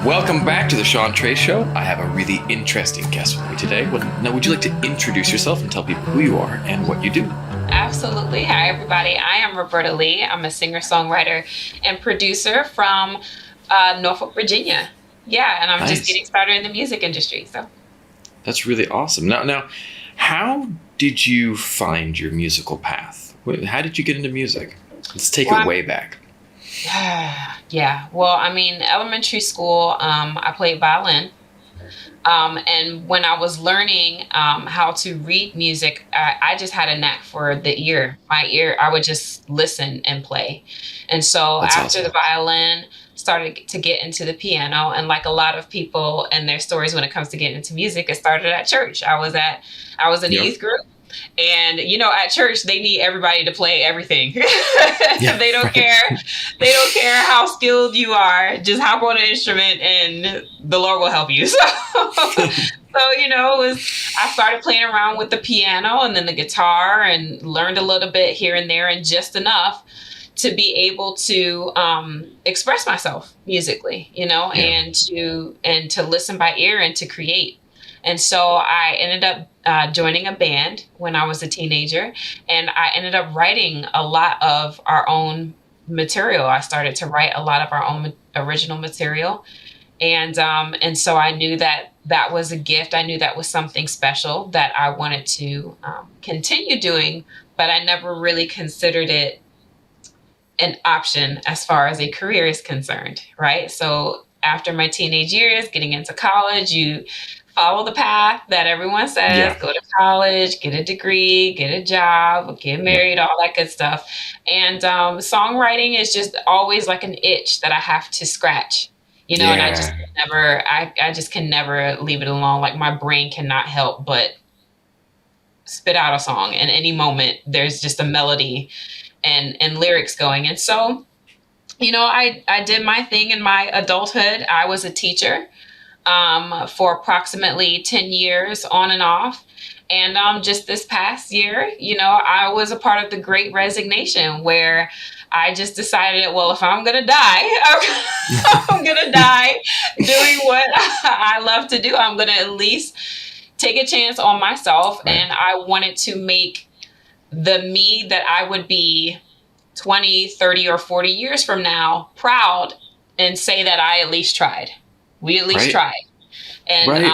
Welcome back to the Sean Trey Show. I have a really interesting guest with me today. Now, would you like to introduce yourself and tell people who you are and what you do? Absolutely. Hi, everybody. I am Roberta Lea. I'm a singer-songwriter and producer from Norfolk, Virginia. Yeah, and I'm just getting started in the music industry. So that's really awesome. Now, how did you find your musical path? How did you get into music? Let's take it way back. Yeah. Well, I mean, elementary school, I played violin. And when I was learning how to read music, I just had a knack for the ear. My ear, I would just listen and play. And so after the violin, started to get into the piano. And like a lot of people and their stories when it comes to getting into music, it started at church. I was in a youth group. And, at church, they need everybody to play everything. They don't care. They don't care how skilled you are. Just hop on an instrument and the Lord will help you. I started playing around with the piano and then the guitar and learned a little bit here and there and just enough to be able to express myself musically, and to listen by ear and to create. And so I ended up joining a band when I was a teenager, and I ended up writing a lot of our own material. I started to write a lot of our own original material. And so I knew that was a gift. I knew that was something special that I wanted to continue doing, but I never really considered it an option as far as a career is concerned, right? So after my teenage years, getting into college, you follow the path that everyone says, go to college, get a degree, get a job, get married, all that good stuff. And songwriting is just always like an itch that I have to scratch, and I just can never leave it alone. Like my brain cannot help but spit out a song. And any moment there's just a melody and lyrics going. And so, I did my thing in my adulthood. I was a teacher for approximately 10 years on and off. And just this past year, I was a part of the Great Resignation where I just decided, well, if I'm going to die, I'm going to die doing what I love to do. I'm going to at least take a chance on myself. Right. And I wanted to make the me that I would be 20, 30, or 40 years from now proud and say that I at least tried. We at least tried. And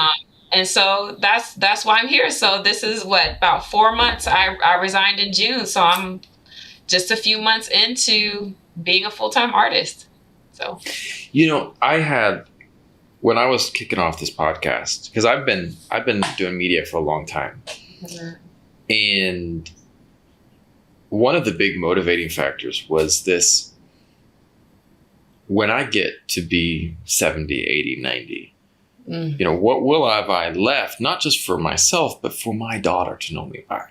and so that's why I'm here. So this is about 4 months. I resigned in June. So I'm just a few months into being a full-time artist. So I had, when I was kicking off this podcast, because I've been doing media for a long time. Mm-hmm. And one of the big motivating factors was this: when I get to be 70, 80, 90, what will have I left, not just for myself, but for my daughter to know me by?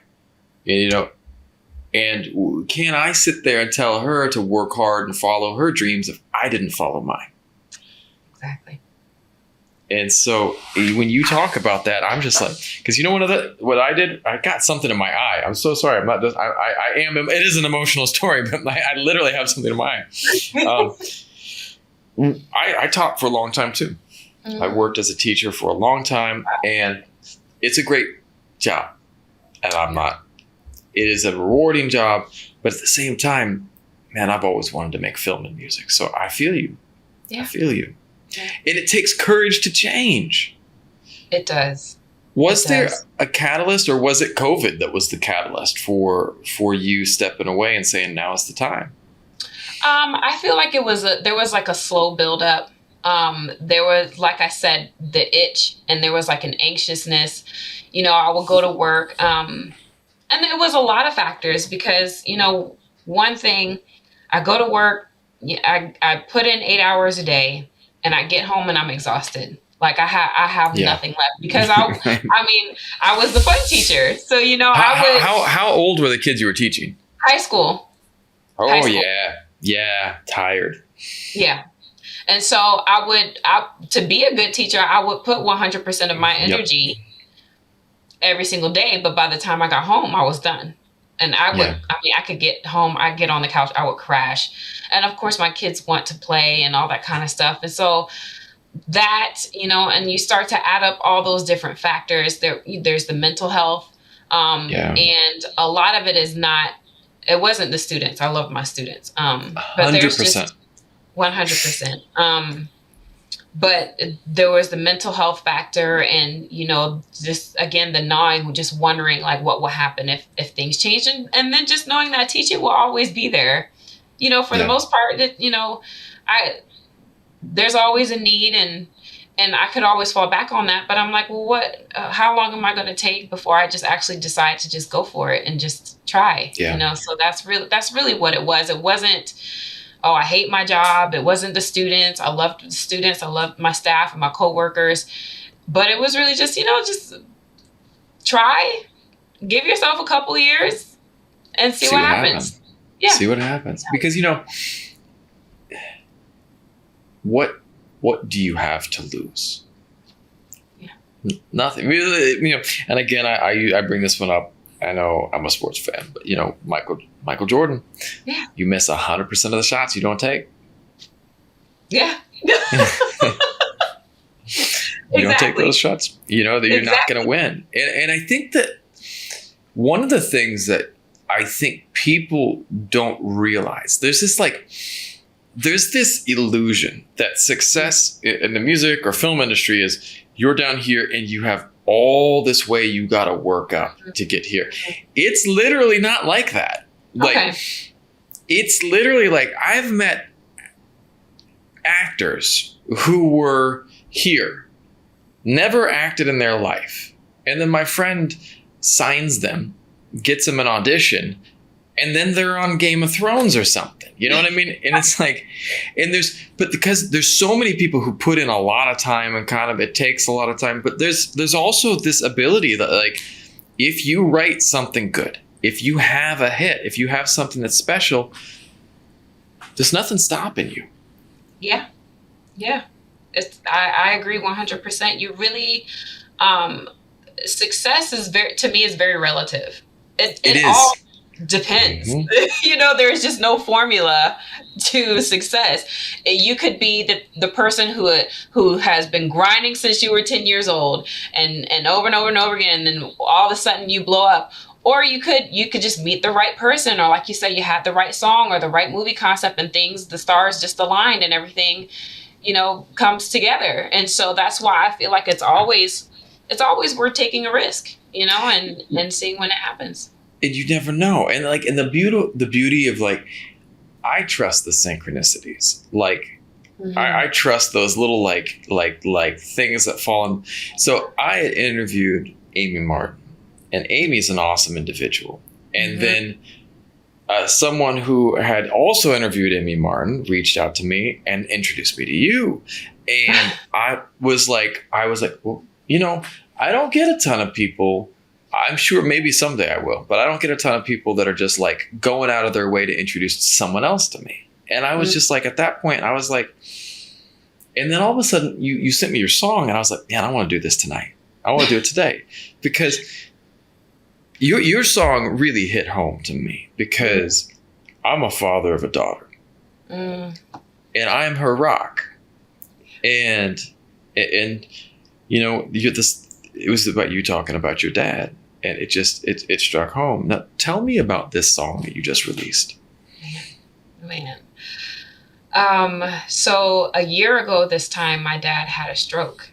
And can I sit there and tell her to work hard and follow her dreams if I didn't follow mine? Exactly. And so when you talk about that, I'm just like, because what I did, I got something in my eye. I'm so sorry. I'm not just, it is an emotional story, but I literally have something in my eye. I taught for a long time too. Mm-hmm. I worked as a teacher for a long time, and it's a great job. And it is a rewarding job, but at the same time, man, I've always wanted to make film and music. So I feel you. Yeah. I feel you. Yeah. And it takes courage to change. It does. Was there a catalyst, or was it COVID that was the catalyst for you stepping away and saying now is the time? I feel like there was like a slow buildup. There was, like I said, the itch, and there was like an anxiousness. I would go to work, and it was a lot of factors because, one thing, I go to work, I put in 8 hours a day, and I get home and I'm exhausted. Like I have nothing left because I was the fun teacher. So, how old were the kids you were teaching? High school. Oh, high school. Yeah. Tired. Yeah. And so to be a good teacher, I would put 100% of my energy every single day. But by the time I got home, I was done. And I would, Yeah. I mean, I could get home, I'd get on the couch, I would crash. And of course, my kids want to play and all that kind of stuff. And so that, and you start to add up all those different factors. There's the mental health. Yeah. And a lot of it is not, it wasn't the students. I love my students. But there's 100%. just 100%. But there was the mental health factor and, just again, the gnawing, just wondering like what will happen if things change. And then just knowing that teaching will always be there, for the Yeah. most part, that, there's always a need and I could always fall back on that. But I'm like, well, how long am I going to take before I just actually decide to just go for it and just try, Yeah. So that's really what it was. It wasn't, oh, I hate my job. It wasn't the students. I loved the students. I loved my staff and my coworkers. But it was really just, just try, give yourself a couple years and see what happens. Yeah. See what happens. Because, what do you have to lose? Yeah. Nothing. Really, and again, I bring this one up. I know I'm a sports fan, but Michael Jordan. Yeah. You miss 100% of the shots you don't take. Yeah. You don't take those shots. That you're not going to win. And I think that one of the things that I think people don't realize, there's this illusion that success in the music or film industry is you're down here and you have all this way you got to work up to get here. It's literally not like that. Okay. It's literally like I've met actors who were here, never acted in their life. And then my friend signs them, gets them an audition, and then they're on Game of Thrones or something. You know what I mean? And it's like, but because there's so many people who put in a lot of time and kind of, it takes a lot of time, but there's also this ability that like, if you write something good, if you have a hit, if you have something that's special, there's nothing stopping you. Yeah. Yeah. I agree 100%. You really, success is to me is very relative. It is. All depends. Mm-hmm. There's just no formula to success. You could be the person who has been grinding since you were 10 years old and over and over and over again, and then all of a sudden you blow up. Or you could just meet the right person, or like you said, you had the right song or the right movie concept and the stars just aligned and everything, comes together. And so that's why I feel like it's always worth taking a risk, and seeing when it happens. And you never know. And the beauty of like, I trust the synchronicities. Like, mm-hmm. I trust those little like things that fall in. So I had interviewed Amy Martin, and Amy's an awesome individual. And mm-hmm. then someone who had also interviewed Amy Martin reached out to me and introduced me to you. And I was like, well, I don't get a ton of people. I'm sure maybe someday I will, but I don't get a ton of people that are just like going out of their way to introduce someone else to me. And I was just like, at that point, I was like, and then all of a sudden you sent me your song and I was like, man, I want to do this tonight. I want to do it today because your song really hit home to me because I'm a father of a daughter and I'm her rock. And you're this. It was about you talking about your dad, and it struck home. Now, tell me about this song that you just released. Man. So a year ago this time, my dad had a stroke.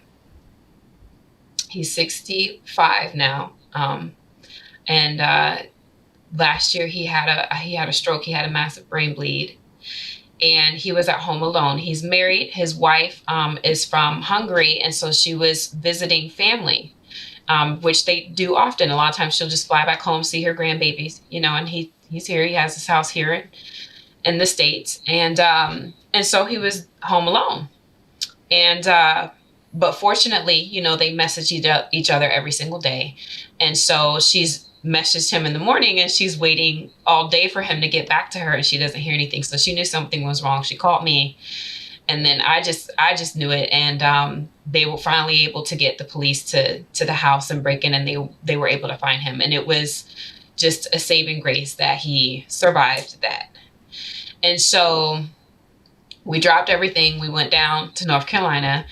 He's 65 now. And last year he had a stroke. He had a massive brain bleed. And he was at home alone. He's married. His wife is from Hungary, and so she was visiting family, which they do often. A lot of times she'll just fly back home, see her grandbabies, and he's here. He has his house here in the States, and so he was home alone. And but fortunately, they message each other every single day, and so she's messaged him in the morning and she's waiting all day for him to get back to her and she doesn't hear anything. So she knew something was wrong. She called me and then I just knew it. And they were finally able to get the police to the house and break in, and they were able to find him. And it was just a saving grace that he survived that. And so we dropped everything. We went down to North Carolina,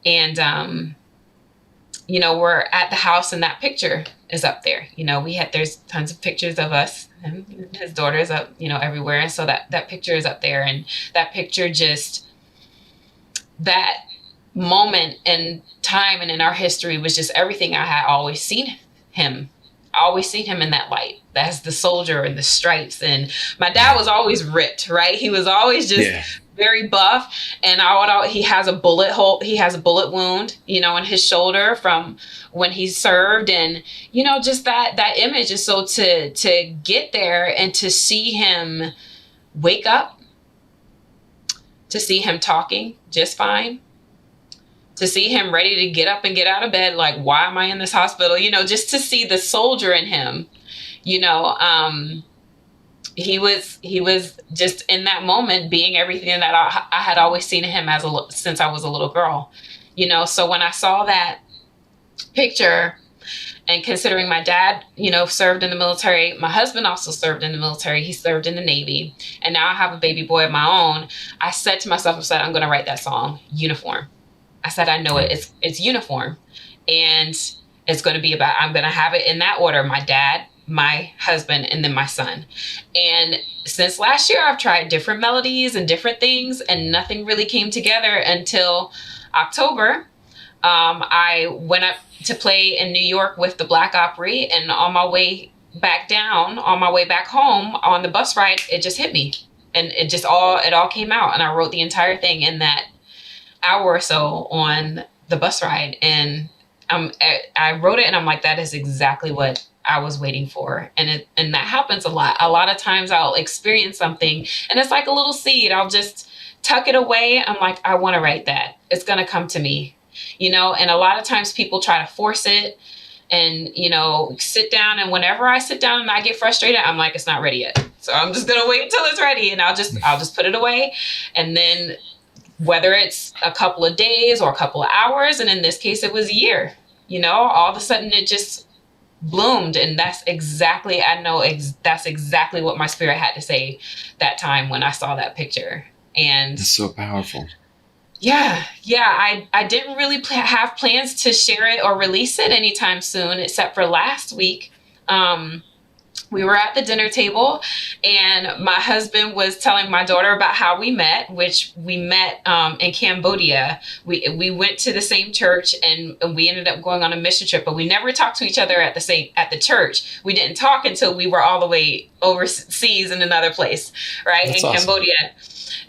and, we're at the house, and that picture is up there. There's tons of pictures of us, and his daughter's up, everywhere. And so that picture is up there. And that picture, just that moment in time and in our history, was just everything I had always seen him. I always seen him in that light. That's the soldier and the stripes. And my dad was always ripped, right? He was always just very buff. And he has a bullet hole. He has a bullet wound, in his shoulder from when he served. And, just that image is so to get there and to see him wake up, to see him talking just fine, to see him ready to get up and get out of bed. Like, why am I in this hospital? Just to see the soldier in him, he was just in that moment being everything that I had always seen him since I was a little girl, So when I saw that picture, and considering my dad, served in the military, my husband also served in the military. He served in the Navy, and now I have a baby boy of my own. I said to myself, I'm going to write that song, Uniform. I said, I know it. It's uniform. And it's going to be about, I'm going to have it in that order: my dad, my husband, and then my son. And since last year, I've tried different melodies and different things, and nothing really came together until October. I went up to play in New York with the Black Opry, and on my way back home on the bus ride, it just hit me. And it all came out. And I wrote the entire thing in that hour or so on the bus ride. And I wrote it, and I'm like, that is exactly what I was waiting for. And that happens a lot. A lot of times I'll experience something, and it's like a little seed. I'll just tuck it away. I'm like, I want to write that. It's going to come to me, and a lot of times people try to force it and, sit down. And whenever I sit down and I get frustrated, I'm like, it's not ready yet. So I'm just going to wait until it's ready, and I'll just put it away. And then whether it's a couple of days or a couple of hours, and in this case, it was a year, all of a sudden it just bloomed. And that's exactly what my spirit had to say that time when I saw that picture. And it's so powerful. Yeah. I didn't really have plans to share it or release it anytime soon, except for last week. We were at the dinner table, and my husband was telling my daughter about how we met, which we met in Cambodia. We went to the same church, and we ended up going on a mission trip, but we never talked to each other at the church. We didn't talk until we were all the way overseas in another place, right? That's awesome. Cambodia.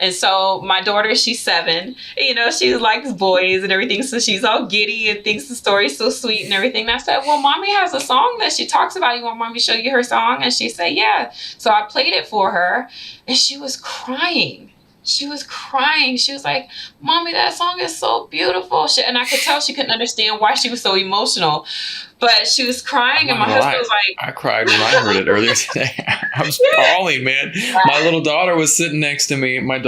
And so my daughter, she's 7, she likes boys and everything. So she's all giddy and thinks the story's so sweet and everything. And I said, well, mommy has a song that she talks about. You want mommy to show you her song? And she said, yeah. So I played it for her, and she was crying. She was like, mommy, that song is so beautiful. And I could tell she couldn't understand why she was so emotional, but she was crying. And my husband was like, I cried when I heard it earlier today. I was bawling, man. My little daughter was sitting next to me. And I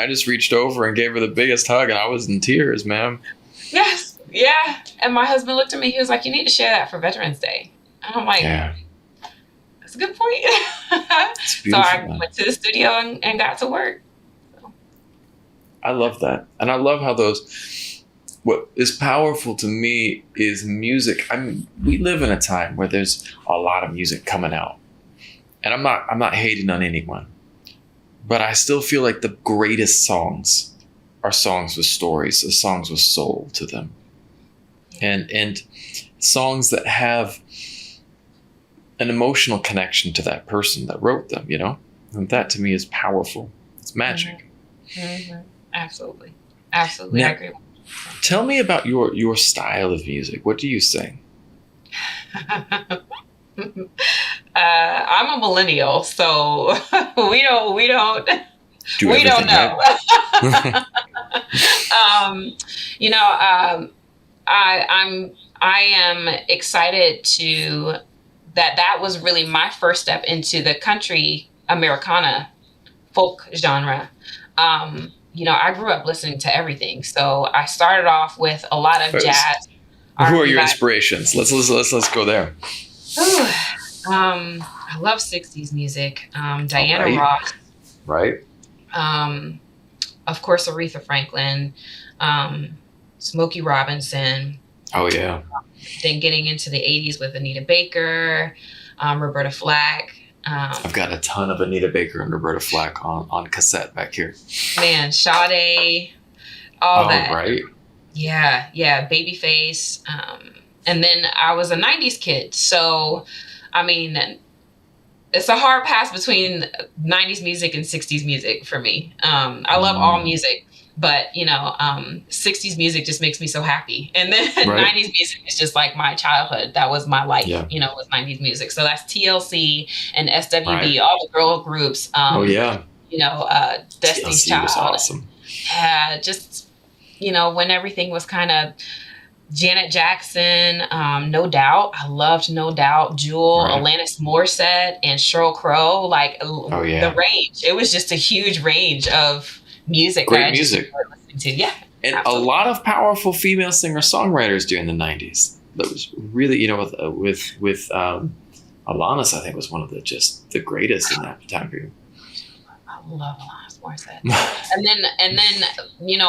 just reached over and gave her the biggest hug, and I was in tears, man. Yes. Yeah. And my husband looked at me. He was like, you need to share that for Veterans Day. And I'm like, yeah. That's a good point. So I went to the studio and got to work. So. I love that. And I love how what is powerful to me is music. I mean, we live in a time where there's a lot of music coming out. And I'm not hating on anyone, but I still feel like the greatest songs are songs with stories, are songs with soul to them. And songs that have an emotional connection to that person that wrote them, and that to me is powerful. It's magic. Mm-hmm. Absolutely. Now, I agree. Tell me about your style of music. What do you sing? I'm a millennial, so we don't know. I am excited that was really my first step into the country Americana folk genre. I grew up listening to everything. So I started off with a lot of jazz. Who are your inspirations? Let's go there. I love 60s music. All Diana right. Ross, Right. um, of course, Aretha Franklin, um, Smokey Robinson, Oh yeah. then getting into the 80s with Anita Baker, Roberta Flack. I've got a ton of Anita Baker and Roberta Flack on cassette back here. Man, Sade, all Oh, that. right. Yeah, yeah, Babyface. And then I was a 90s kid. So, I mean, it's a hard pass between 90s music and 60s music for me. I love all Mm, music, but 60s music just makes me so happy. And then right. 90s music is just like my childhood. That was my life, Yeah. was 90s music. So that's TLC and Right. SWV, all the girl groups, Oh yeah. Destiny's TLC was Child. awesome. Yeah, just, when everything was kind of Janet Jackson, No Doubt. I loved No Doubt, Jewel, Right. Alanis Morissette, and Sheryl Crow. Like Oh the yeah. range. It was just a huge range of music that Great I just music. enjoyed listening to. Yeah, And a absolutely. lot of powerful female singer-songwriters during the '90s. That was really, with Alanis, I think was one of the greatest in that time period. I love Alanis Morissette. And then,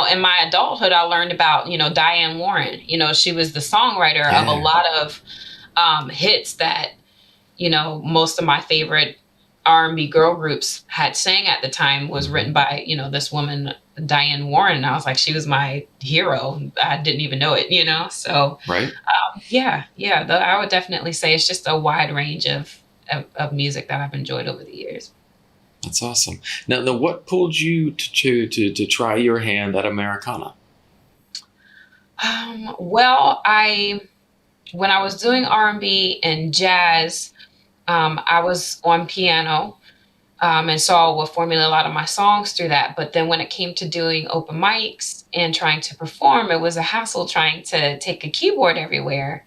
in my adulthood, I learned about, Diane Warren. She was the songwriter of a Yeah. lot of hits that most of my favorite R&B girl groups had sang at the time was Mhm. written by, this woman, Diane Warren. And I was like, she was my hero. I didn't even know it. So Right. yeah, I would definitely say it's just a wide range of music that I've enjoyed over the years. That's awesome. Now, what pulled you to try your hand at Americana? Well, when I was doing R&B and jazz, I was on piano. And so I would formulate a lot of my songs through that. But then when it came to doing open mics and trying to perform, it was a hassle trying to take a keyboard everywhere.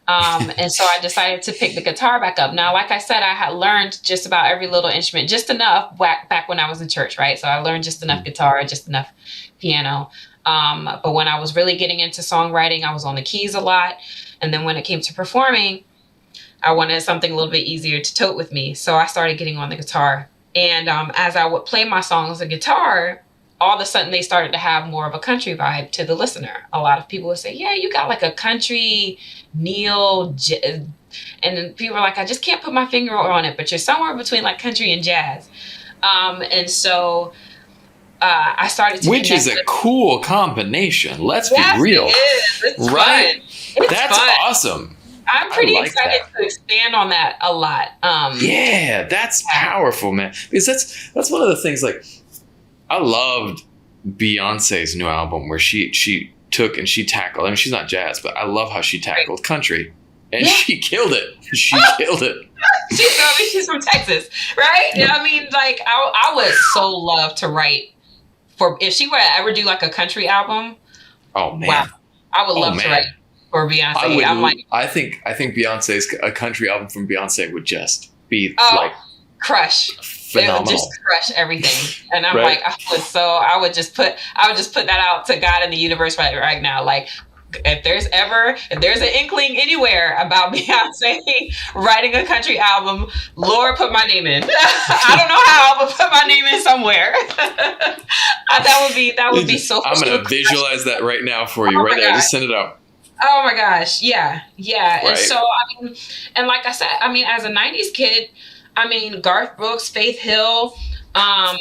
And so I decided to pick the guitar back up. Now, like I said, I had learned just about every little instrument, just enough back when I was in church, right? So I learned just enough guitar, just enough piano. But when I was really getting into songwriting, I was on the keys a lot. And then when it came to performing, I wanted something a little bit easier to tote with me. So I started getting on the guitar. And as I would play my songs on guitar, all of a sudden they started to have more of a country vibe to the listener. A lot of people would say, yeah, you got like a country and then people are like, I just can't put my finger on it, but you're somewhere between like country and jazz. And so I started to Which connect is a with. cool combination. Let's be Yes, it real. is. It's Right? fun. It's That's fun. awesome. I'm I pretty like excited that. to expand on that a lot. Yeah, that's powerful, man. Because that's one of the things. Like, I loved Beyonce's new album where she took and she tackled. I mean, she's not jazz, but I love how she tackled country, and Yeah. she killed it. She killed it. She's from Texas, right? Yep. I mean, like, I would so love to write for, if she were to ever do like a country album. Oh man. Wow, I would Oh love to man. write for Beyonce. I would. I'm like, I think Beyonce's a country album from Beyonce would just be oh, like crush. It would phenomenal. just crush everything. And I'm Right. like, I would just put that out to God and the universe right now. Like, if there's an inkling anywhere about Beyonce writing a country album, Lord, put my name in. I don't know how, but put my name in somewhere. That would be so. I'm She gonna would crush. visualize that right now for you, Oh right my there. God. Just send it out. Oh my gosh, yeah. And Right. so I mean, and like I said, I mean, as a '90s kid, I mean, Garth Brooks, Faith Hill, um,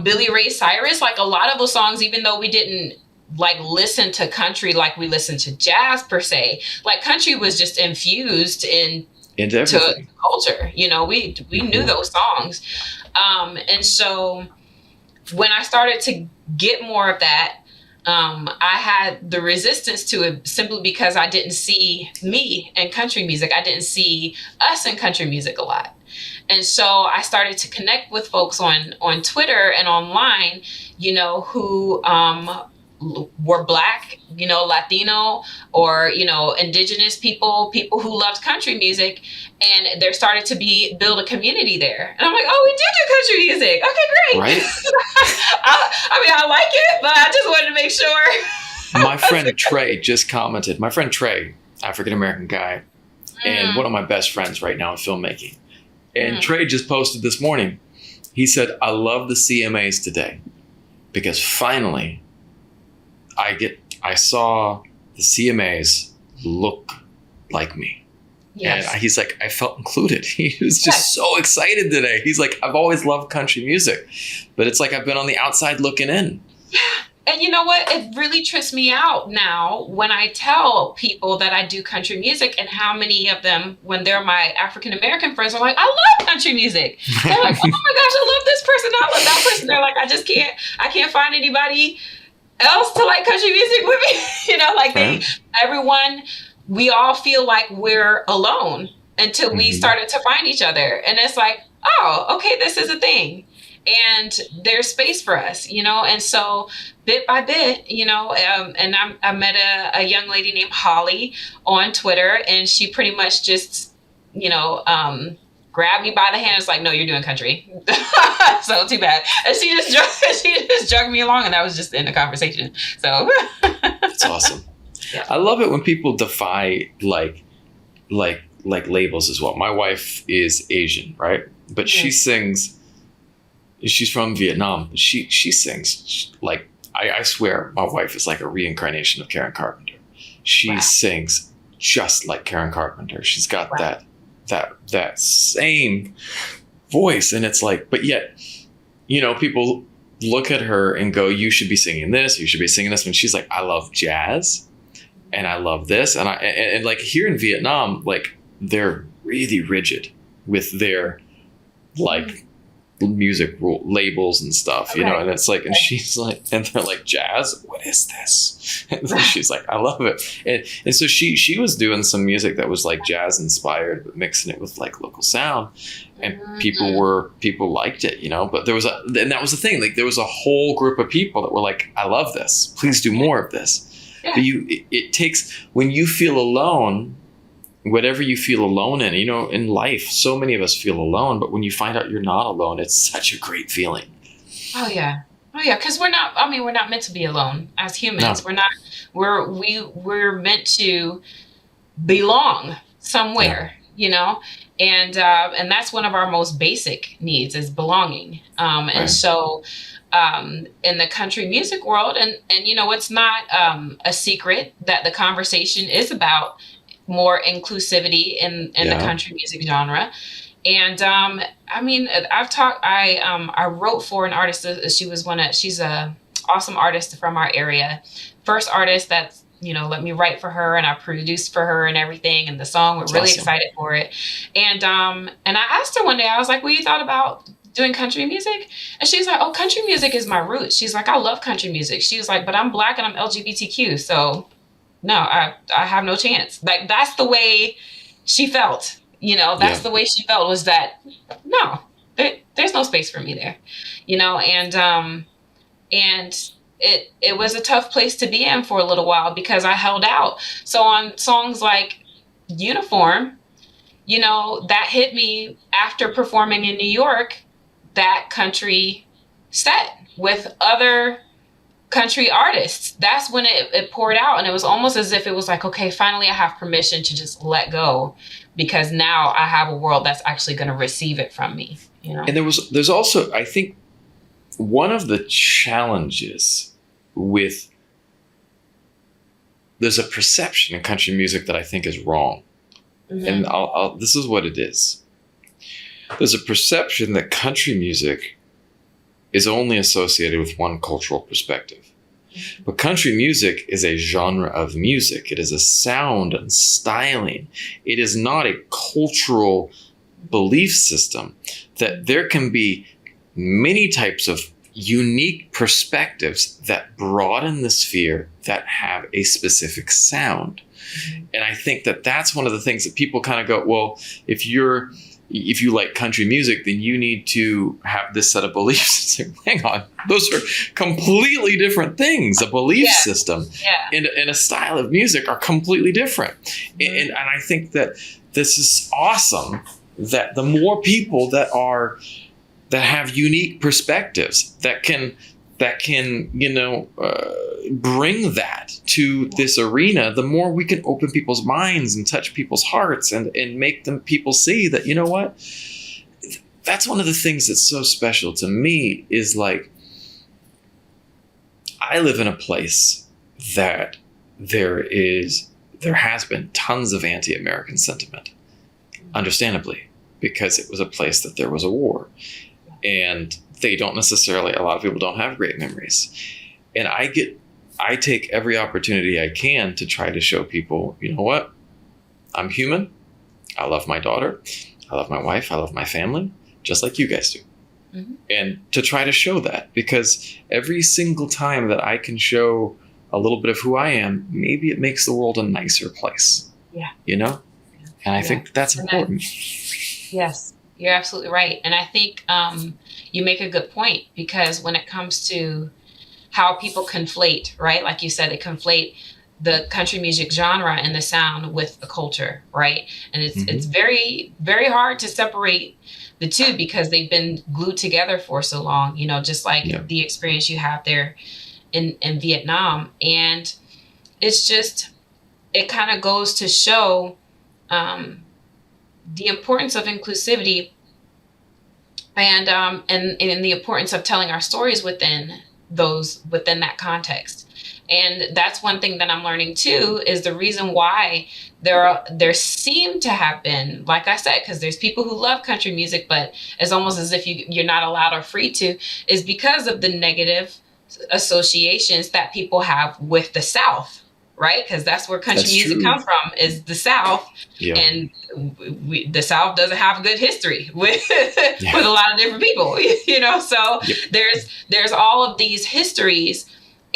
Billy Ray Cyrus, like a lot of those songs, even though we didn't like listen to country like we listened to jazz per se, like country was just infused into Into everything. culture. We knew those songs, and so when I started to get more of that, I had the resistance to it simply because I didn't see me in country music. I didn't see us in country music a lot. And so I started to connect with folks on Twitter and online, who were Black, Latino, or, indigenous people who loved country music. And there started to build a community there. And I'm like, oh, we do country music. Okay, great. Right? I mean, I like it, but I just wanted to make sure. My friend Trey just commented. My friend Trey, African American guy, and one of my best friends right now in filmmaking. And Trey just posted this morning. He said, I love the CMAs today because finally I saw the CMAs look like me. Yes. And he's like, I felt included. He was just so excited today. He's like, I've always loved country music, but it's like I've been on the outside looking in. Yeah. And you know what? It really trips me out now when I tell people that I do country music, and how many of them, when they're my African-American friends, are like, I love country music. They're like, oh my gosh, I love this person. I love that person. They're like, I can't find anybody else to like country music with me. You know, like everyone, we all feel like we're alone until we started to find each other. And it's like, oh, okay, this is a thing. And there's space for us, you know? And so bit by bit, you know, and I met a young lady named Holly on Twitter, and she pretty much just, you know, grabbed me by the hand. It's like, no, you're doing country. So too bad. And she just drugged me along, and that was just in the conversation. So that's awesome. Yeah. I love it when people defy like labels as well. My wife is Asian, right? But she sings. She's from Vietnam. She sings like, I swear my wife is like a reincarnation of Karen Carpenter. She sings just like Karen Carpenter. She's got that same voice. And it's like, but yet, you know, people look at her and go, you should be singing this, you should be singing this. And she's like, I love jazz and I love this. And like here in Vietnam, like they're really rigid with their like music labels and stuff, you know, and it's like, and she's like, and they're like, jazz, what is this? And then she's like, I love it. And so she was doing some music that was like jazz inspired, but mixing it with like local sound, and people liked it, you know, but and that was the thing, like there was a whole group of people that were like, I love this, please do more of this. But it takes, when you feel alone, whatever you feel alone in, you know, in life, so many of us feel alone, but when you find out you're not alone, it's such a great feeling. Oh yeah. Cause we're not meant to be alone as humans. No. We're meant to belong somewhere, you know? And that's one of our most basic needs is belonging. And so, in the country music world, and you know, it's not, a secret that the conversation is about more inclusivity in the country music genre. And I mean, I wrote for an artist. She's a awesome artist from our area. First artist that's, you know, let me write for her, and I produced for her and everything. And the song, we're really excited for it. And I asked her one day, I was like, well, you thought about doing country music? And she's like, oh, country music is my roots. She's like, I love country music. She was like, but I'm Black and I'm LGBTQ. So no, I have no chance. Like, that's the way she felt, you know, that's the way she felt, was that, no, there's no space for me there, you know? And it was a tough place to be in for a little while because I held out. So on songs like Uniform, you know, that hit me after performing in New York, that country set with other country artists. That's when it poured out, and it was almost as if it was like, okay, finally I have permission to just let go, because now I have a world that's actually going to receive it from me, you know. And there's also, I think, one of the challenges with, there's a perception in country music that I think is wrong. And this is what it is. There's a perception that country music is only associated with one cultural perspective. But country music is a genre of music. It is a sound and styling. It is not a cultural belief system. That there can be many types of unique perspectives that broaden the sphere that have a specific sound. And I think that that's one of the things that people kind of go, well, if you like country music, then you need to have this set of beliefs. It's like, hang on, those are completely different things. A belief system and a style of music are completely different. And I think that this is awesome, that the more people that have unique perspectives that can, you know, bring that to this arena, the more we can open people's minds and touch people's hearts and make them people see that, you know what? That's one of the things that's so special to me is like, I live in a place that there has been tons of anti-American sentiment, understandably, because it was a place that there was a war. And a lot of people don't have great memories. And I take every opportunity I can to try to show people, you know what? I'm human. I love my daughter. I love my wife. I love my family, just like you guys do. Mm-hmm. And to try to show that, because every single time that I can show a little bit of who I am, maybe it makes the world a nicer place. Yeah. You know? And I think that's important. Yes, you're absolutely right. And I think you make a good point, because when it comes to how people conflate, right? Like you said, they conflate the country music genre and the sound with the culture, right? And it's very, very hard to separate the two, because they've been glued together for so long, you know, just like the experience you have there in Vietnam. And it's just, it kind of goes to show the importance of inclusivity and the importance of telling our stories within that context. And that's one thing that I'm learning too, is the reason why there seem to have been, like I said, because there's people who love country music, but it's almost as if you're not allowed or free to, is because of the negative associations that people have with the South, right? Because that's where country music comes from, is the South. Yeah. And the South doesn't have a good history with with a lot of different people, you know? So there's all of these histories.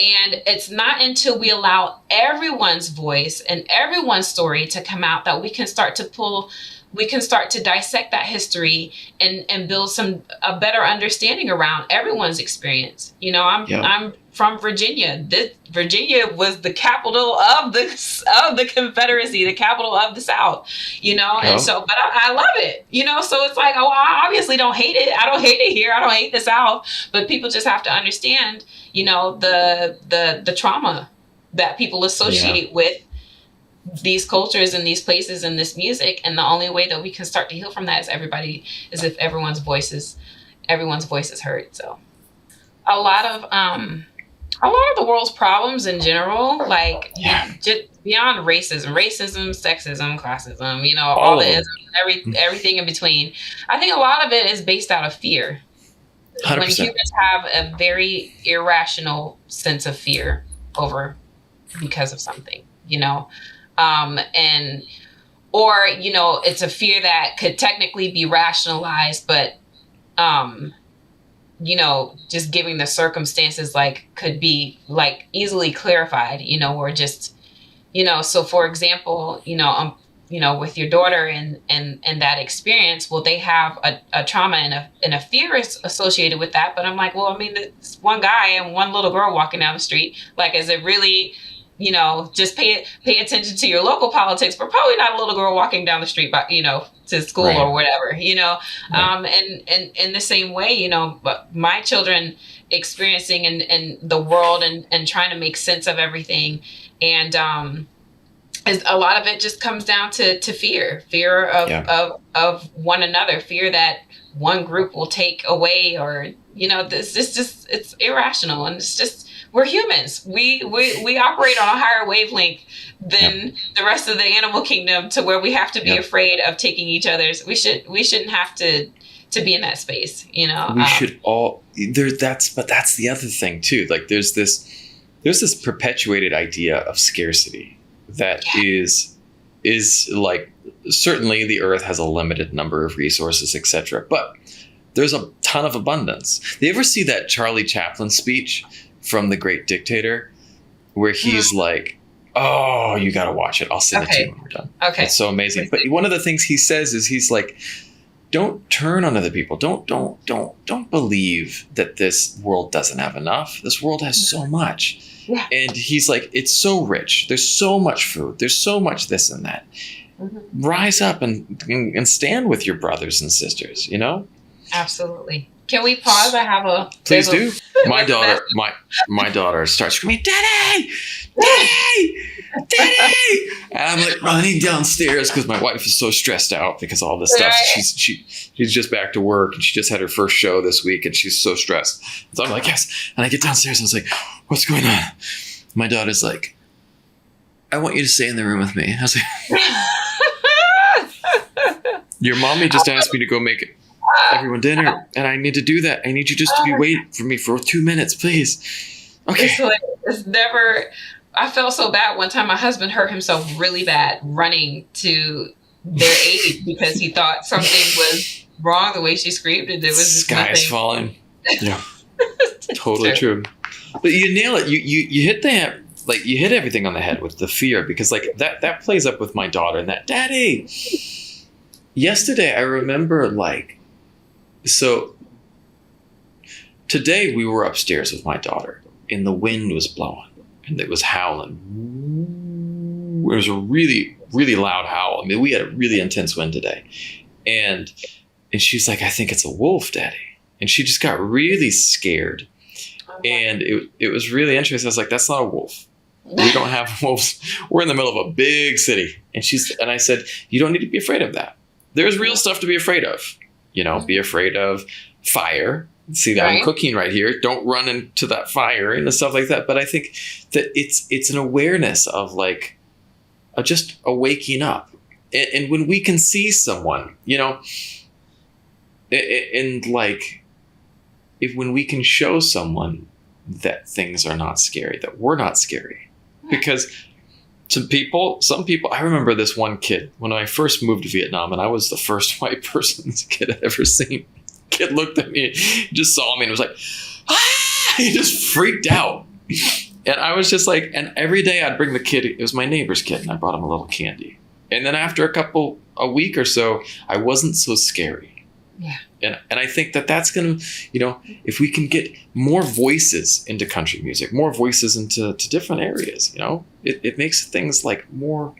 And it's not until we allow everyone's voice and everyone's story to come out that we can start to dissect that history and build a better understanding around everyone's experience. You know, I'm from Virginia. Virginia was the capital of the Confederacy, the capital of the South, you know, and so, but I love it, you know, so it's like, oh, I obviously don't hate it. I don't hate it here. I don't hate the South, but people just have to understand, you know, the trauma that people associate with these cultures and these places and this music. And the only way that we can start to heal from that is if everyone's voice is heard. So a lot of the world's problems in general, like just beyond racism, sexism, classism, you know, all the isms, everything in between. I think a lot of it is based out of fear. 100%. When humans have a very irrational sense of fear because of something, you know, or, you know, it's a fear that could technically be rationalized, but, you know, just giving the circumstances, like, could be like easily clarified, you know, or just, you know, so for example, you know, with your daughter and that experience, well, they have a trauma and a fear is associated with that. But I'm like, well, I mean, it's one guy and one little girl walking down the street. Like, is it really, you know, just pay attention to your local politics, but probably not a little girl walking down the street, but, you know, to school or whatever, you know, and in the same way, you know, but my children experiencing in the world and trying to make sense of everything. And, a lot of it just comes down to fear of one another, fear that one group will take away, or, you know, it's irrational. And it's just, we're humans. We operate on a higher wavelength than the rest of the animal kingdom, to where we have to be afraid of taking each other's. We shouldn't have to be in that space, you know. We should all but that's the other thing too. Like, there's this perpetuated idea of scarcity that is like, certainly the earth has a limited number of resources, etc., but there's a ton of abundance. Do you ever see that Charlie Chaplin speech from The Great Dictator, where he's like, oh, you got to watch it. I'll send it to you when we're done. Okay. It's so amazing. But one of the things he says is, he's like, don't turn on other people. Don't believe that this world doesn't have enough. This world has so much. Yeah. And he's like, it's so rich. There's so much food. There's so much this and that. Mm-hmm. Rise up and stand with your brothers and sisters, you know? Absolutely. Can we pause? I have a. Please do. My there's a daughter, my daughter starts screaming, "Daddy, Daddy, Daddy!" And I'm like running downstairs because my wife is so stressed out because of all this stuff. Right. She's just back to work and she just had her first show this week and she's so stressed. So I'm like, yes. And I get downstairs and I was like, what's going on? My daughter's like, I want you to stay in the room with me. I was like, your mommy just asked me to go make everyone dinner and I need to do that. I need you just to be waiting for me for 2 minutes, please. Okay. It's never. I felt so bad one time. My husband hurt himself really bad running to their aid because he thought something was wrong the way she screamed, and there was just sky is nothing. falling. Yeah, totally true. But you nail it. You hit you hit everything on the head with the fear because like that plays up with my daughter and that daddy. Yesterday I remember so today we were upstairs with my daughter and the wind was blowing and it was howling. It was a really, really loud howl. I mean, we had a really intense wind today. And she's like, I think it's a wolf, Daddy. And she just got really scared. And it was really interesting. I was like, that's not a wolf. We don't have wolves. We're in the middle of a big city. And I said, you don't need to be afraid of that. There's real stuff to be afraid of. Be afraid of fire. See that I'm cooking right here. Don't run into that fire and stuff like that. But I think that it's an awareness of just a waking up. And when we can see someone, when we can show someone that things are not scary, that we're not scary, because some people, I remember this one kid when I first moved to Vietnam and I was the first white person this kid had ever seen. Kid looked at me, just saw me and was like, ah! He just freaked out. And I was just like, and every day I'd bring the kid, it was my neighbor's kid, and I brought him a little candy. And then after a week or so, I wasn't so scary. Yeah. And I think that's going to, if we can get more voices into country music, more voices into different areas, it makes things more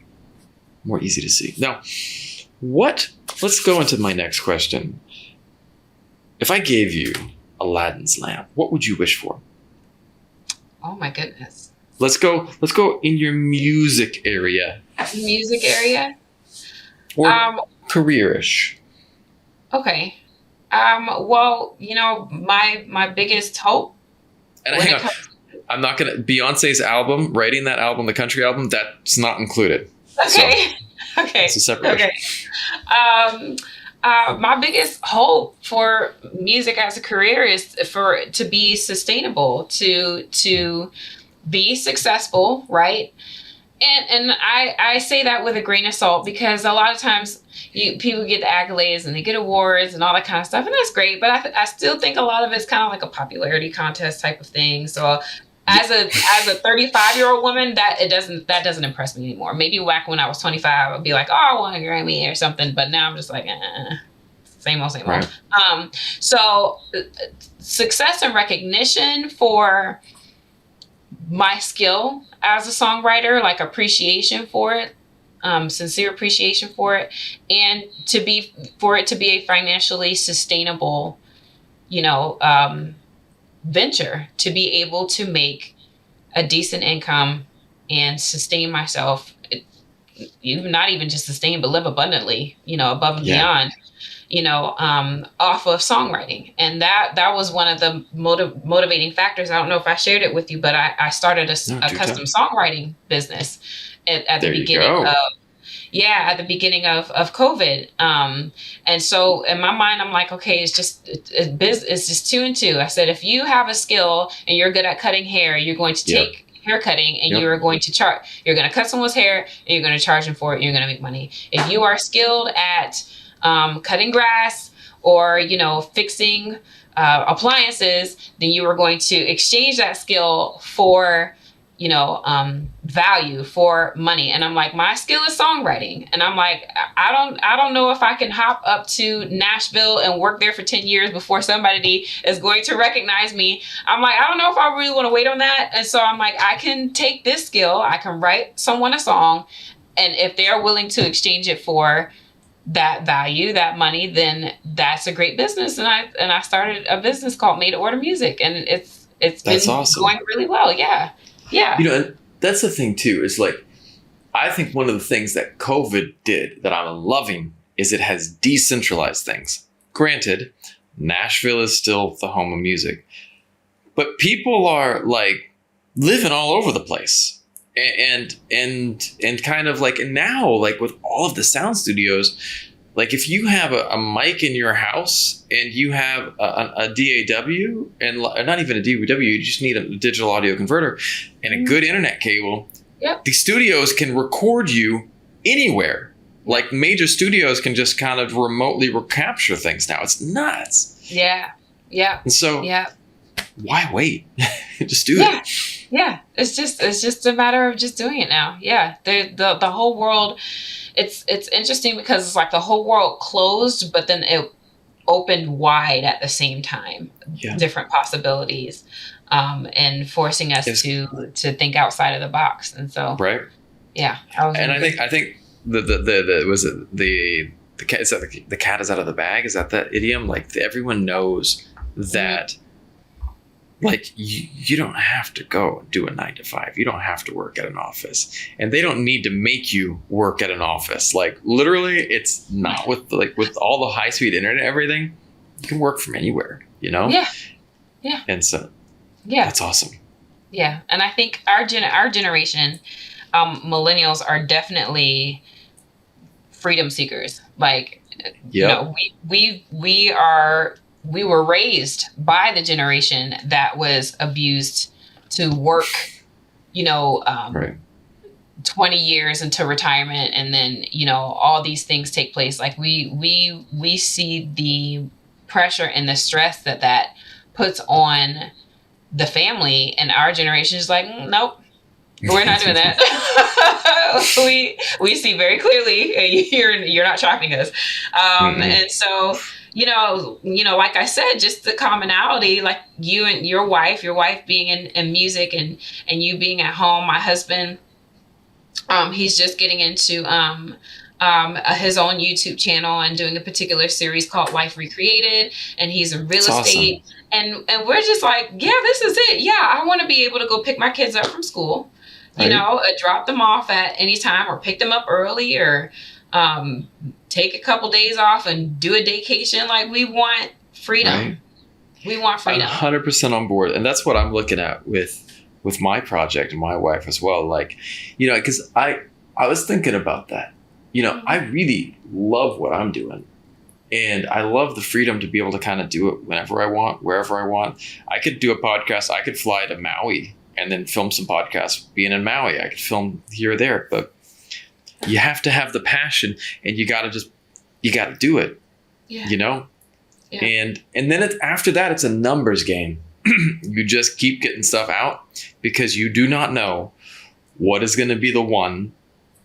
easy to see. Now, let's go into my next question. If I gave you Aladdin's lamp, what would you wish for? Oh my goodness. Let's go in your music area. Music area? Or career-ish. Okay. Well, my biggest hope. And hang on. I'm not gonna Beyonce's album, writing that album, the country album, that's not included. Okay. So, okay. It's a separate. Okay. My biggest hope for music as a career is for it to be sustainable, to be successful, right? And I say that with a grain of salt because a lot of times people get the accolades and they get awards and all that kind of stuff, and that's great. But I still think a lot of it's kind of like a popularity contest type of thing. So as a 35-year-old woman, that doesn't impress me anymore. Maybe back when I was 25, I'd be like, oh, I want a Grammy or something. But now I'm just like, same old. Right. So success and recognition for my skill as a songwriter, like appreciation for it, sincere appreciation for it, and for it to be a financially sustainable, venture, to be able to make a decent income and sustain myself, not even just sustain, but live abundantly, above and beyond, off of songwriting. And that was one of the motivating factors. I don't know if I shared it with you, but I started a custom songwriting business at the beginning at the beginning of COVID. And so in my mind, I'm like, okay, it's just 2 and 2. I said, if you have a skill and you're good at cutting hair, you're going to take hair cutting and you're going to you're going to cut someone's hair and you're going to charge them for it. And you're going to make money. If you are skilled at cutting grass or, fixing appliances, then you are going to exchange that skill for, value, for money. And I'm like, my skill is songwriting. And I'm like, I don't know if I can hop up to Nashville and work there for 10 years before somebody is going to recognize me. I'm like, I don't know if I really want to wait on that. And so I'm like, I can take this skill, I can write someone a song, and if they're willing to exchange it for that value, that money, then that's a great business. And I started a business called Made to Order Music, and it's That's been awesome. going really well. Yeah. Yeah. And that's the thing too, is like, I think one of the things that COVID did that I'm loving is it has decentralized things. Granted, Nashville is still the home of music, but people are like living all over the place, and kind of like, and now, like with all of the sound studios, like if you have a mic in your house and you have a DAW, and not even a DAW, you just need a digital audio converter and a good internet cable. Yep. The studios can record you anywhere. Like major studios can just kind of remotely recapture things now. It's nuts. Yeah. Yeah. And so why wait? Just do it. Yeah. It's just a matter of just doing it now. Yeah. The whole world, it's interesting because it's like the whole world closed, but then it opened wide at the same time. Yeah. Different possibilities. And forcing us to think outside of the box. And so right. Yeah. I think the cat is out of the bag. Is that idiom? Like everyone knows that, like you don't have to go do a 9 to 5. You don't have to work at an office, and they don't need to make you work at an office. Like literally, it's not with all the high speed internet and everything. You can work from anywhere. Yeah. Yeah. And so that's awesome. Yeah, and I think our generation, millennials, are definitely freedom seekers. Like, we were raised by the generation that was abused to work, 20 years into retirement, and then all these things take place. Like we see the pressure and the stress that puts on the family, and our generation is like, nope, we're not doing that. we see very clearly you're not tracking us. And so, like I said, just the commonality, like you and your wife being in music and you being at home. My husband, he's just getting into his own YouTube channel and doing a particular series called Life Recreated, and he's in real estate. Awesome. And we're just like, yeah, this is it. Yeah, I want to be able to go pick my kids up from school, drop them off at any time, or pick them up early, or take a couple days off and do a daycation. Like, we want freedom. Right. We want freedom. I'm 100% on board. And that's what I'm looking at with my project and my wife as well. Like, because I was thinking about that. I really love what I'm doing. And I love the freedom to be able to kind of do it whenever I want, wherever I want. I could do a podcast. I could fly to Maui and then film some podcasts being in Maui. I could film here or there, but you have to have the passion, and you got to do it, Yeah. And then after that, it's a numbers game. You just keep getting stuff out, because you do not know what is going to be the one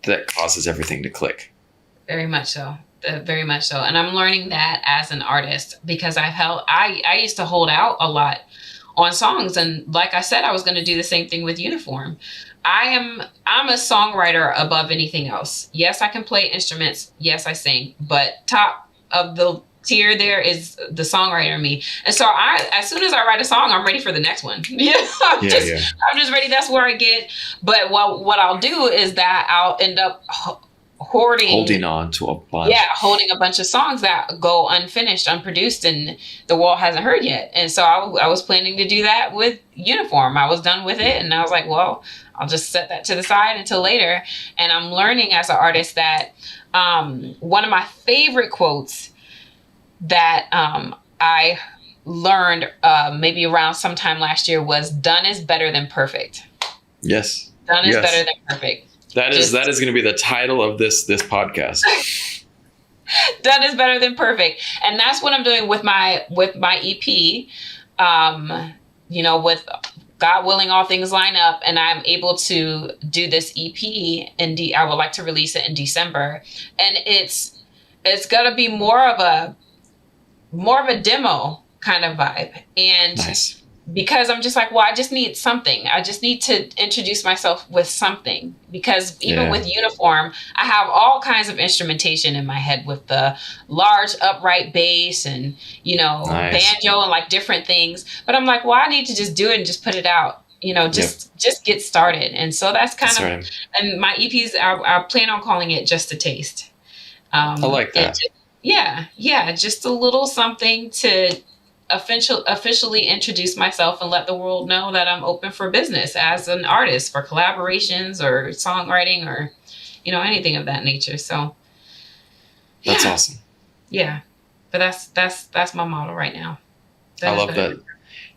that causes everything to click. Very much so. Very much so. And I'm learning that as an artist, because I used to hold out a lot on songs. And like I said, I was going to do the same thing with Uniform. I'm a songwriter above anything else. Yes, I can play instruments. Yes, I sing. But top of the tier there is the songwriter in me. And so as soon as I write a song, I'm ready for the next one. I'm just ready. That's where I get. But what I'll do is that I'll end up holding on to a bunch. Yeah, holding a bunch of songs that go unfinished, unproduced, and the world hasn't heard yet. And so I was planning to do that with Uniform. I was done with it, and I was like, well, I'll just set that to the side until later. And I'm learning as an artist that one of my favorite quotes that I learned maybe around sometime last year was, done is better than perfect. Yes. Done is better than perfect. That is going to be the title of this podcast. Done is better than perfect. And that's what I'm doing with my EP. With God willing, all things line up, and I'm able to do this EP, and I would like to release it in December. And it's gonna be more of a demo kind of vibe. And nice. because I'm just like, well, I just need something. I just need to introduce myself with something, because even with Uniform, I have all kinds of instrumentation in my head with the large upright bass and, banjo and like different things. But I'm like, well, I need to just do it and just put it out, just get started. And so that's kind of, and my EPs, I plan on calling it Just a Taste. I like that. Just a little something to officially introduce myself and let the world know that I'm open for business as an artist, for collaborations or songwriting or, anything of that nature. So that's awesome. Yeah. But that's my model right now. I love that.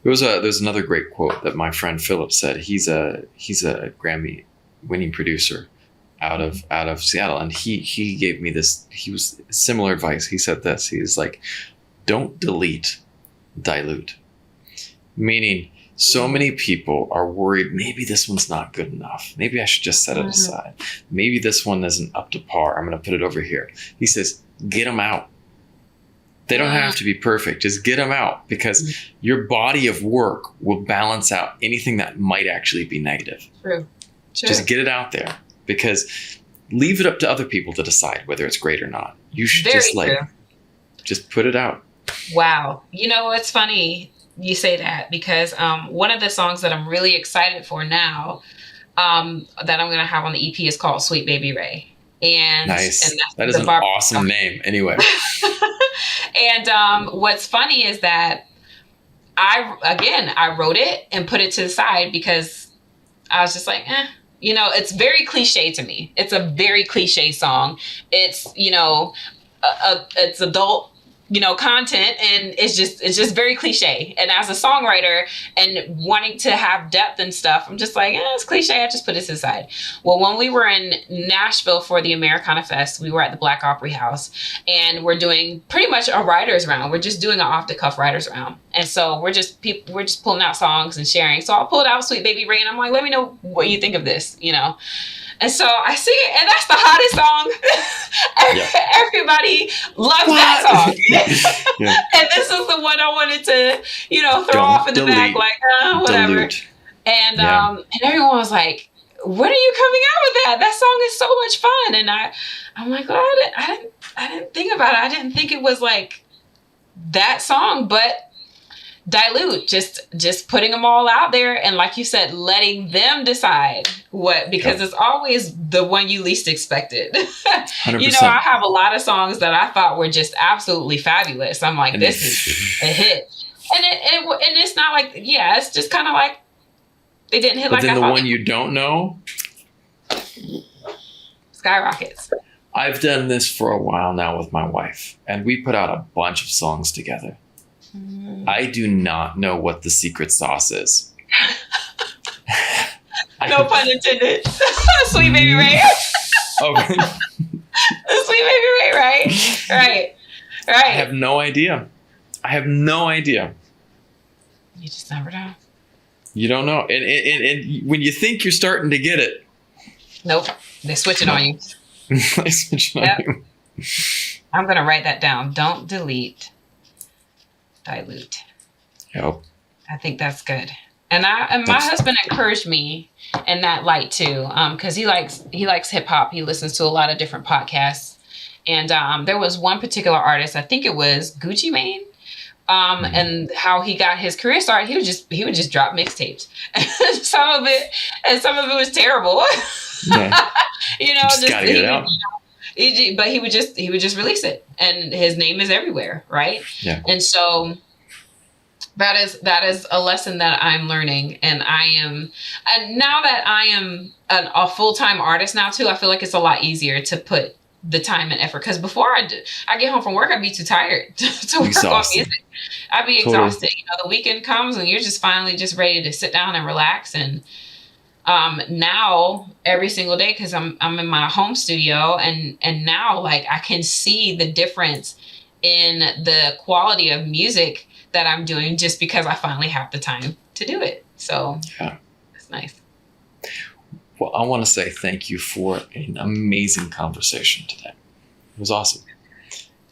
There's another great quote that my friend Philip said. He's a Grammy winning producer out of Seattle, and he gave me this. He was similar advice. He said this. He was like, "Don't delete, dilute." Meaning, so many people are worried. Maybe this one's not good enough. Maybe I should just set it aside. Maybe this one isn't up to par. I'm going to put it over here. He says, "Get them out. They don't have to be perfect. Just get them out, because your body of work will balance out anything that might actually be negative." True. Just get it out there, because leave it up to other people to decide whether it's great or not. You should just put it out. Wow. It's funny you say that, because one of the songs that I'm really excited for now, that I'm going to have on the EP, is called Sweet Baby Ray. And nice. That is an awesome name. Anyway. And what's funny is that I wrote it and put it to the side, because I was just like, it's very cliche to me. It's a very cliche song. It's, it's adult, content, and it's just very cliche. And as a songwriter and wanting to have depth and stuff, I'm just like, it's cliche. I just put it to the side. Well, when we were in Nashville for the Americana Fest, we were at the Black Opry House, and we're doing pretty much a writer's round. We're just doing an off the cuff writer's round. And so we're just pulling out songs and sharing. So I pulled out Sweet Baby Ray, and I'm like, let me know what you think of this, And so I sing it, and that's the hottest song. Everybody loves that song. And this is the one I wanted to, throw off in the back, like, whatever. Dilute. And everyone was like, when are you coming out with that? That song is so much fun. And I'm like, well, I didn't think about it. I didn't think it was like that song, but dilute, just putting them all out there, and like you said, letting them decide because it's always the one you least expected. 100%. I have a lot of songs that I thought were just absolutely fabulous. I'm like, this is a hit, and it's not like, it's just kind of like they didn't hit. But like then the one you don't know skyrockets. I've done this for a while now with my wife, and we put out a bunch of songs together. I do not know what the secret sauce is. No pun intended. Sweet Baby Ray. Okay. Sweet Baby Ray, right? Right. I have no idea. You just never know. You don't know. And when you think you're starting to get it. Nope. They switch it on you. They switch it on you. I'm going to write that down. Don't delete. Dilute. Yep. I think that's good. And my husband encouraged me in that light too, because he likes hip hop. He listens to a lot of different podcasts, and there was one particular artist, I think it was Gucci Mane, and how he got his career started. He would just drop mixtapes, some of it was terrible. Yeah. Just gotta get it out. But he would just release it, and his name is everywhere, right? Yeah. And so that is a lesson that I'm learning, and now that I am a full-time artist now too, I feel like it's a lot easier to put the time and effort, because before I get home from work, I'd be too tired to work on music. I'd be exhausted. The weekend comes and you're just finally just ready to sit down and relax. And now every single day, because I'm in my home studio, and now like I can see the difference in the quality of music that I'm doing, just because I finally have the time to do it. So it's nice. Well, I want to say thank you for an amazing conversation today. It was awesome.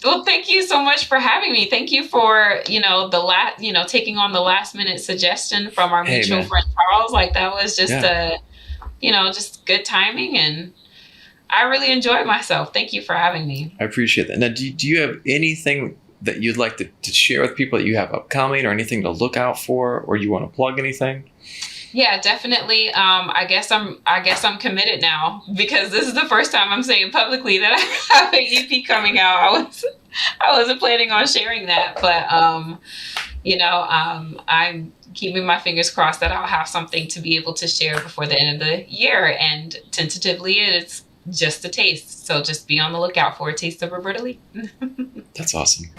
Well, thank you so much for having me. Thank you for, taking on the last minute suggestion from our Hey, mutual man. friend Charles. Like that was just Yeah, just good timing, and I really enjoyed myself. Thank you for having me. I appreciate that. Now, do you have anything that you'd like to share with people that you have upcoming, or anything to look out for, or you want to plug anything? Yeah, definitely. I guess I'm committed now because this is the first time I'm saying publicly that I have an EP coming out. I wasn't planning on sharing that, but I'm keeping my fingers crossed that I'll have something to be able to share before the end of the year. And tentatively, it's just a taste. So just be on the lookout for a taste of Roberta Lee. That's awesome.